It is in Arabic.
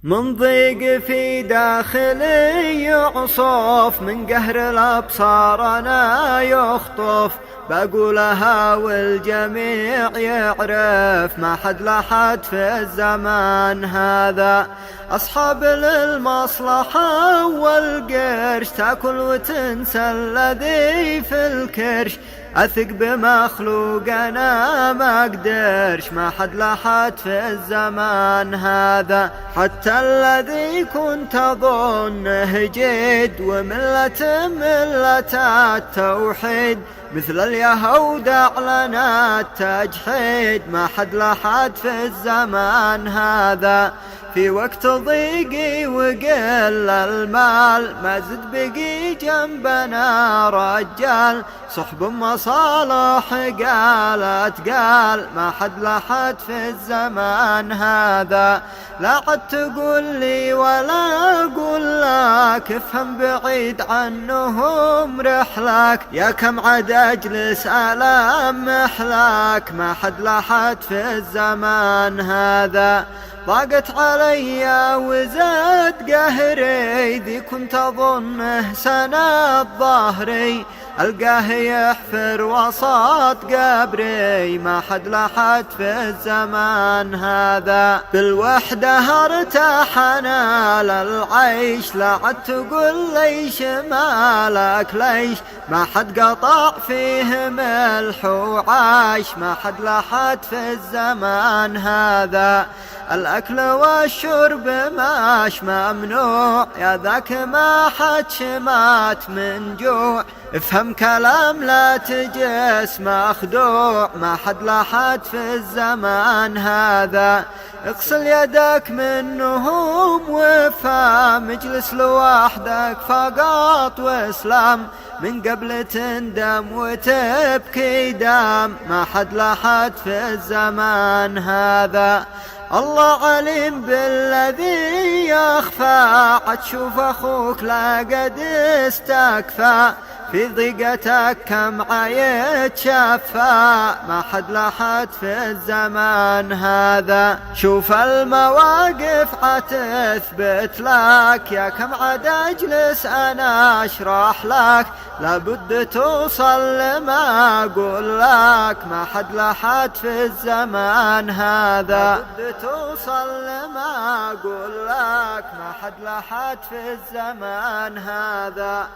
من ضيق في داخلي يعصف، من قهر الأبصار أنا يخطف، بقولها والجميع يعرف، ما حد لحد في الزمان هذا. أصحاب للمصلحة والقرش تاكل وتنسى الذي في الكرش، أثق بمخلوق أنا ما أقدرش، ما حد لحد في الزمان هذا. حتى الذي كنت أظنه جد وملة ملة التوحيد، مثل اليهود أعلن التجحيد، ما حد لحد في الزمان هذا. في وقت ضيقي وقل المال، ما زد بقي جنبنا رجال، صحب مصالح قالت قال، ما حد لحد في الزمان هذا. لا عد تقول لي ولا أقول لك، افهم بعيد عنهم رحلك، يا كم عد أجلس ألام محلك، ما حد لحد في الزمان هذا. ضاقت علي وزاد قهري، ذي كنت أظنه سند ظهري، ألقاه يحفر وسط قبري، ما حد لحد في الزمان هذا. بالوحدة ارتاحنا للعيش، لا عد تقول ليش مالك ليش، ما حد قطع فيه ملح وعاش، ما حد لحد في الزمان هذا. الأكل والشرب ماش ممنوع، يا ذاك ما حد شمات من جوع، افهم كلام لا تجس مخدوع، ما حد لحد في الزمان هذا. اغسل يدك منهم وافهم، اجلس لوحدك فقط واسلام، من قبل تندم وتبكي دم، ما حد لحد في الزمان هذا. الله عليم بالذي يخفى، عد شوف أخوك لا قد استكفى، في ضيقتك كم عيت شفى، ما حد لحد في الزمان هذا. شوف المواقف عتثبت لك، يا كم عد أجلس أنا أشرح لك، لابد توصل لما أقول لك، ما حد لحد في الزمان هذا. لابد توصل لما أقول لك، ما حد لحد في الزمان هذا.